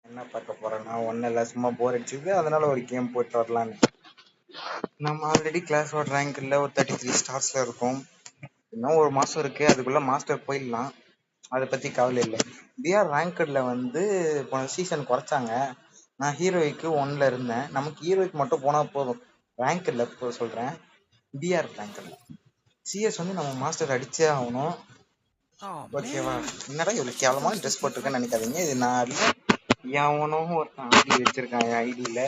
என்ன பார்க்க போறேன்னா ஒன்றும் இல்லை, சும்மா போர் அடிச்சுது, அதனால ஒரு கேம் போட்டு வரலான்னு. நம்ம ஆல்ரெடி கிளாஸ் ஒரு ரேங்க் இல்லை, ஒரு 33 ஸ்டார்ஸ்ல இருக்கும். இன்னும் ஒரு மாசம் இருக்கு, அதுக்குள்ள மாஸ்டர் போயிடலாம். அதை பத்தி கவலை இல்லை. பிஆர் ரேங்க்ல வந்து போன சீசன் குறைச்சாங்க. நான் ஹீரோய்க்கு 1ல இருந்தேன். நமக்கு ஹீரோய்க்கு மட்டும் போனா போதும். ரேங்க் இல்லை இப்போ சொல்றேன், பிஆர் ரேங்க் இல்லை. சிஎஸ் வந்து நம்ம மாஸ்டர் அடிச்சே ஆகணும். ஓகேவா? என்னடா இவ்வளவு கேவலமான ட்ரெஸ் போட்டிருக்கேன்னு நினைக்காதீங்க. இது நான் எவனும் ஒருத்தன் ஐடி வச்சிருக்கான். என் ஐடியில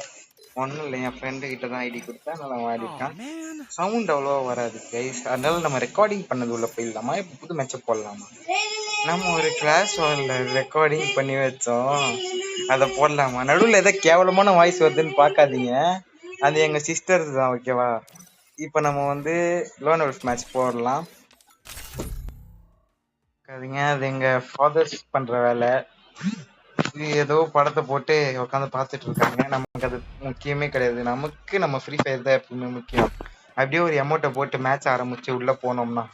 ஒன்றும் இல்லை, என் ஃப்ரெண்டு கிட்ட தான் ஐடி கொடுத்தா நல்லா ஆடிட்டான். சவுண்ட் அவ்வளோவா வராது கைஸ், அதனால நம்ம ரெக்கார்டிங் பண்ணது உள்ள போயிடலாமா? இப்போ புது மேட்சை போடலாமா? நம்ம ஒரு கிளாஸ் ஹாலில் ரெக்கார்டிங் பண்ணி வச்சோம், அதை போடலாமா? நடுவில் ஏதோ கேவலமான வாய்ஸ் வருதுன்னு பார்க்காதீங்க, அது எங்கள் சிஸ்டர்ஸ் தான். ஓகேவா? இப்போ நம்ம வந்து லோன் ஹவுஸ் மேட்ச் போடலாம். அது எங்கள் ஃபாதர்ஸ் பண்ணுற வேலை. ஏதோ படத்தை போட்டு உட்காந்து பார்த்துட்டு இருக்காங்க. நமக்கு அது முக்கியமே கிடையாது. நமக்கு நம்ம ஃப்ரீ ஃபயர் தான் எப்பவுமே முக்கியம். அப்படியே ஒரு எமௌண்ட்டை போட்டு மேட்ச் ஆரம்பிச்சு உள்ள போனோம்னா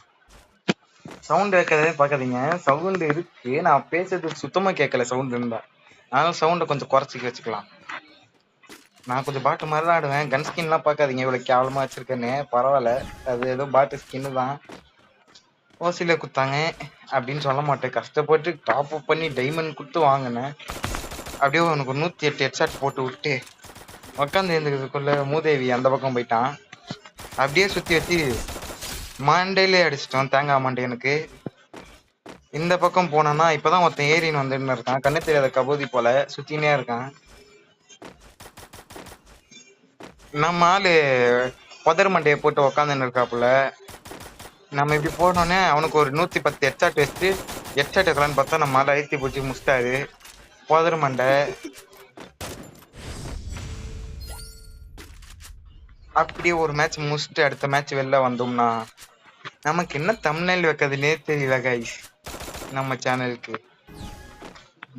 சவுண்ட் இருக்கிறதே பார்க்காதீங்க. சவுண்ட் இருக்கு, நான் பேசுறது சுத்தமா கேட்கல. சவுண்ட் இருந்தா அதனால சவுண்டை கொஞ்சம் குறைச்சிக்க வச்சுக்கலாம். நான் கொஞ்சம் பாட்டு மாதிரி தான் ஆடுவேன். கன் ஸ்கின்லாம் பார்க்காதீங்க இவ்வளவு கேவலமா வச்சிருக்கேன்னு. பரவாயில்ல, அது ஏதோ பாட்டு ஸ்கின்னு தான். ஓசில குத்தாங்க அப்படின்னு சொல்ல மாட்டேன். கஷ்டப்பட்டு டாப் அப் பண்ணி டைமண்ட் கொடுத்து வாங்கினேன். அப்படியே உனக்கு 108 ஹெட்ஷாட் போட்டு விட்டு உட்காந்து இருந்ததுக்குள்ள மூதேவி அந்த பக்கம் போயிட்டான். அப்படியே சுத்தி வச்சு மண்டையிலே அடிச்சிட்டோம், தேங்காய் மண்டையனுக்கு. இந்த பக்கம் போனான்னா இப்பதான் ஒருத்தன் ஏரின்னு வந்துன்னு இருக்கான். கண்ணு தெரியாத கபோதி போல சுத்தினே இருக்கான். நம்ம ஆளு புதர் மண்டையை போட்டு உக்காந்துன்னு இருக்காப்புல. நம்ம இப்படி போனோன்னே அவனுக்கு ஒரு 110 ஹெட்ஷாட் வச்சு ஹெட்ஷாட் இருக்கலான்னு பார்த்தா நம்ம ஆள் அழுத்தி போச்சு முடிச்சிட்டாரு. புதர் மண்டை. அப்படியே ஒரு மேட்ச் முடிச்சுட்டு அடுத்த மேட்ச் வெளில வந்தோம்னா நமக்கு என்ன தம்ப்நெயில் வைக்கிறதுனே தெரியல கைஸ். நம்ம சேனலுக்கு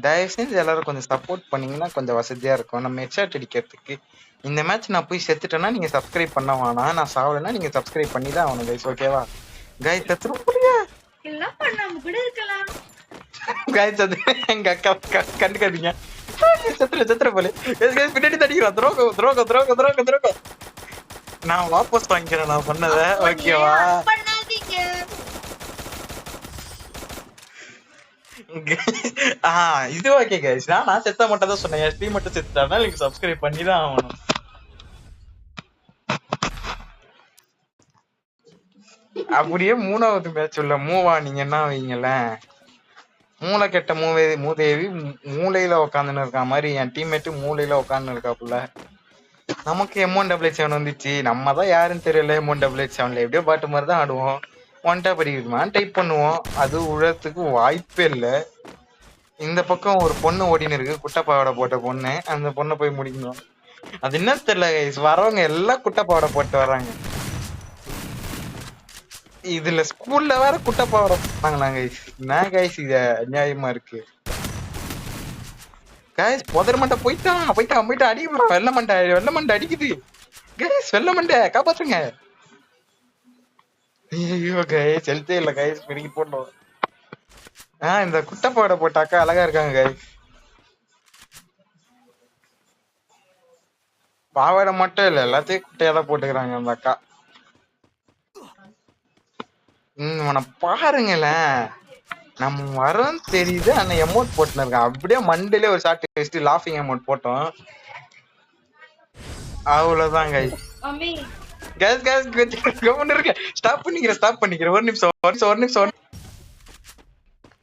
தயவு செஞ்சு எல்லாரும் கொஞ்சம் சப்போர்ட் பண்ணீங்கன்னா கொஞ்சம் வசதியா இருக்கும் நம்ம ஹெட்ஷாட் அடிக்கிறதுக்கு. இந்த மேட்ச் நான் போய் செத்துட்டேன்னா நீங்க சப்ஸ்கிரைப் பண்ண வேணாம், நான் சாவலைன்னா நீங்க சப்ஸ்கிரைப் பண்ணி தான் ஆகணும் கைஸ். ஓகேவா கைஸ்? எங்க அக்கா கண்டுக்காதீங்க, செத்துற போல பின்னாடி தடிக்கிறோம். துரோகம் துரோகம் துரோகம் துரோகம் துரோகம். நான் வாபஸ் வாங்கிக்கிறேன் நான் பண்ணத. ஓகேவா? இது ஓகே கைஸ். நான் செத்த மட்டும் தான் சொன்னேன், ஸ்ட்ரீம் மட்டும் செத்துட்டாருன்னா நீங்க சப்ஸ்கிரைப் பண்ணி தான் ஆகணும். அப்படியே மூணாவது மேட்ச் உள்ள மூவா நீங்க என்ன வைங்களேன், மூளை கெட்ட மூதேவி மூளையில உட்காந்துன்னு இருக்கா மாதிரி என் டீம்மேட்டு மூளையில உட்காந்து இருக்காப்புல. நமக்கு M177 வந்துச்சு. நம்ம தான் யாருன்னு தெரியல. M177 எப்படியோ பாட்டு மாதிரி தான் ஆடுவோம். ஒன்டா படிக்குமா டைப் பண்ணுவோம், அது உழறதுக்கு வாய்ப்பே இல்லை. இந்த பக்கம் ஒரு பொண்ணு ஓடின்னு இருக்கு, குட்டப்பாவோட போட்ட பொண்ணு. அந்த பொண்ணை போய் முடிக்கணும். அது என்ன தெரியல கைஸ், வரவங்க எல்லாம் குட்டப்பாவோட போட்டு வர்றாங்க. இதுல ஸ்கூல்ல வேற குட்டப்பாவோட போட்டாங்களா கைஸ்? என்ன கைஸ் இது அநியாயமா இருக்கு கைஸ். புதர் மண்டை போயிட்டான் அடி. வெள்ள மண்டை அடிக்குது கைஸ். வெள்ள மண்டை காப்பாத்துங்க. ஐயோ கைஸ், ஹெல்த்தே இல்ல கைஸ், பெருகி போட்டோம். இந்த குட்டப்பாவோட போட்டாக்கா அழகா இருக்காங்க கைஸ். பாவாடை மட்டும் இல்ல, எல்லாத்தையும் குட்டையாதான் போட்டுக்கிறாங்க அந்த அக்கா. உன பாருங்களேன், நம்ம வரோம் தெரியுது. ஆனா எமௌண்ட் போட்டுன்னு இருக்கான். அப்படியே மண்டையிலே ஒரு ஷார்ட் வச்சுட்டு லாஃபிங் அமௌண்ட் போட்டோம். அவ்வளவுதான் கைஸ். ஸ்டாப் பண்ணிக்கிறேன் ஒரு நிமிஷம்.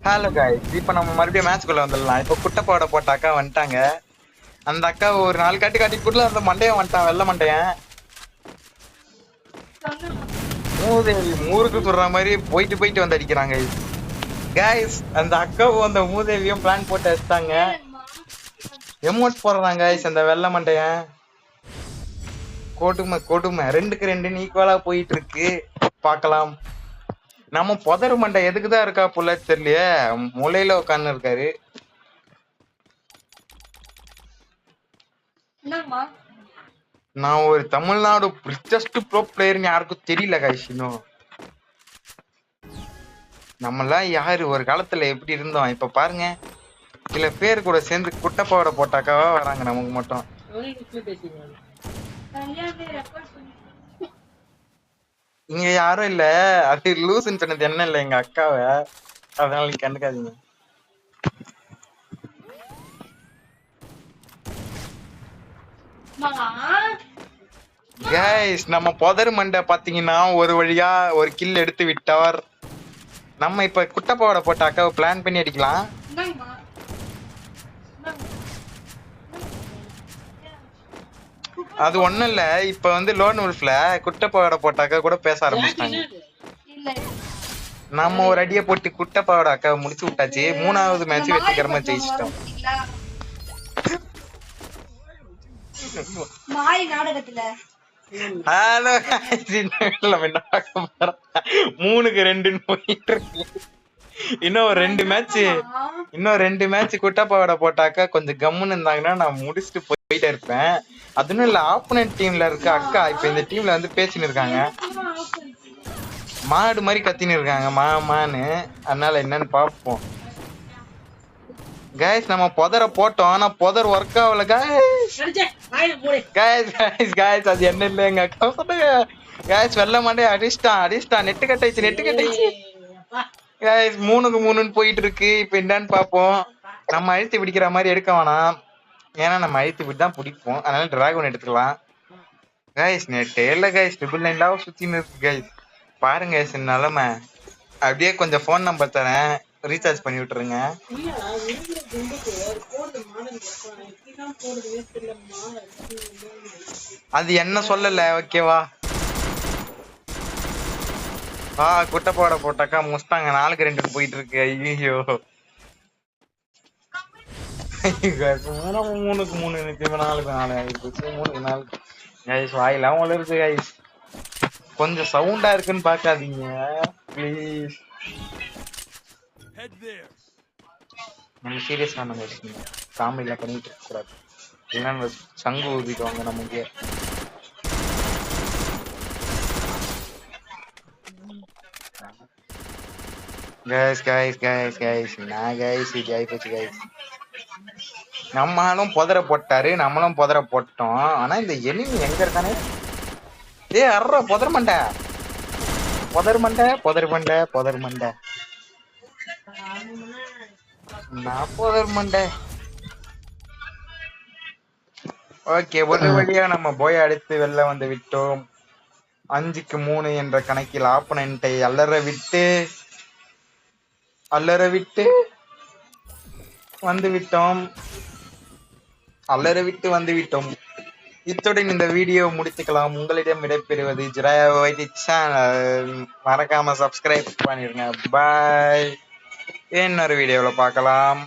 ஹலோ கைஸ், இப்ப நம்ம மறுபடியும் மேட்ச்குள்ள வந்துடலாம். இப்ப குட்டப்பாவோட போட்ட அக்கா வந்துட்டாங்க. அந்த அக்கா ஒரு 4 காட்டி கூடல அந்த மண்டையன் வந்துட்டான், வெள்ள மண்டையன். மூதேவி மூருக்கு சொல்ற மாதிரி போயிட்டு வந்து அடிக்கிறாங்க கைஸ். அந்த அக்காவும் அந்த மூதேவியும் பிளான் போட்டு வச்சுட்டாங்க. எமோட் போடுறாங்க கைஸ் அந்த வெள்ள மண்டையன். கொடுமை 2க்கு 2 ஈக்குவலா போயிட்டு இருக்கு. பார்க்கலாம். நம்ம புதர் மண்டை எதுக்குதான் இருக்கா புள்ள தெரியலையே, மூலையில உட்கார்ந்து இருக்காரு. நான் ஒரு தமிழ்நாடு ரிச்சஸ்ட் ப்ரோ பிளேயர்னு யாருக்கும் தெரியல கைஸ். இன்னும் நம்மளாம் யாரு ஒரு காலத்துல எப்படி இருந்தோம் இப்ப பாருங்க. சில பேர் கூட சேர்ந்து குட்டப்பாவோட போட்டாக்காவா வராங்க நமக்கு மட்டும். இங்க யாரும் இல்ல, அது லூசுன்னு சொன்னது என்ன இல்ல எங்க அக்காவை, அதனால நீங்க கண்டுக்காதீங்க. கைஸ் நம்ம புதர் மண்டை பாத்தீங்கன்னா ஒரு வழியா ஒரு கில் எடுத்து விட்டார். நம்ம இப்ப குட்டப்பாவோட போட்ட அக்காவை பிளான் பண்ணி அடிக்கலாம். அது ஒண்ணும் இல்ல, இப்ப வந்து லோன் உல்ஃப்ல குட்டப்பாவோட போட்டாக்கா கூட பேச ஆரம்பிச்சிட்டாங்க. நம்ம ஒரு அடியை போட்டு குட்டப்பாவோட அக்காவை முடிச்சு விட்டாச்சு. 3வது மேட்ச் வெற்றிகரமா ஜெயிச்சிட்டோம். ஹலோ நம்ம என்ன பார்க்க போறோம், 3-2 போயிட்டு இருக்கு. இன்னும் 2 மேட்ச் குட்டப்பாவோட போட்டாக்கா கொஞ்சம் கம்முன்னு இருந்தாங்கன்னா நான் முடிச்சுட்டு போயிட்டே இருப்பேன். அதுவும் இல்ல, ஆப்போனன்ட் டீம்ல இருக்க அக்கா இப்ப இந்த டீம்ல வந்து பேசின்னு இருக்காங்க, மாடு மாதிரி கத்தின்னு இருக்காங்க மாமான்னு. அதனால என்னன்னு பாப்போம். கைஸ் நம்ம புதர போட்டோம், ஆனா புதர் ஒர்க் ஆகல கைஸ். அது என்ன இல்ல எங்க அக்கா சொல்லுங்க கைஸ். வெள்ள மாட்டே அடிச்சிட்டான் நெட்டு கட்டாயிச்சு. கைஸ் 3-3 போயிட்டு இருக்கு. இப்ப என்னன்னு பாப்போம். நம்ம அழுத்தி பிடிக்கிற மாதிரி எடுக்க வேணாம், ஏன்னா நம்ம அழுத்தி பிடி தான் பிடிப்போம். அதனால டிராகன் எடுத்துக்கலாம். கைஸ் நெட்டே இல்ல கைஸ், 999 சுத்தின்னு இருக்கு கைஸ். பாருங்க கைஸ் நிலைமை. அப்படியே கொஞ்சம் போன் நம்பர் தரேன், ரீசார்ஜ் பண்ணி விட்டுருங்க. அது என்ன சொல்லல, ஓகேவா? குட்டப்பாவோட போட்டாக்கா முஸ்டாங்க 4-2 போயிட்டு இருக்கு. ஐயோ 3-3 எனக்கு 4-4 ஆயிடுச்சு. 3-4 கைஸ். வாயிலாம் உளருது கைஸ். கொஞ்சம் சவுண்டா இருக்குன்னு பாக்காதீங்க ப்ளீஸ். நம்ம சீரியஸா நம்ம காமெடியில பண்ணிட்டு இருக்க கூடாது, இல்லைன்னா சங்கு ஊதிடுவாங்க நமக்கு. நான் கைஸ் இது ஆயிப்போச்சு கைஸ். நம்மளும் புதர போட்டாரு, நம்மளும் புதர போட்டோம். ஆனா இந்த எனிமி எங்க இருக்கானே? அர்ற புதர் மண்டை. நான் புதர் மண்டை. ஓகே, ஒரு வழியா நம்ம போய் அடுத்து வெளில வந்து விட்டோம். 5-3 என்ற கணக்கில் ஆப்பனண்டை அலற விட்டு வந்து விட்டோம். இத்துடன் இந்த வீடியோ முடித்துக்கலாம். உங்களிடம் விடைபெறுவது ஜிராயா வைட்டி சேனல். மறக்காம சப்ஸ்கிரைப் பண்ணிருங்க. பாய். இன்னொரு வீடியோவில் பார்க்கலாம்.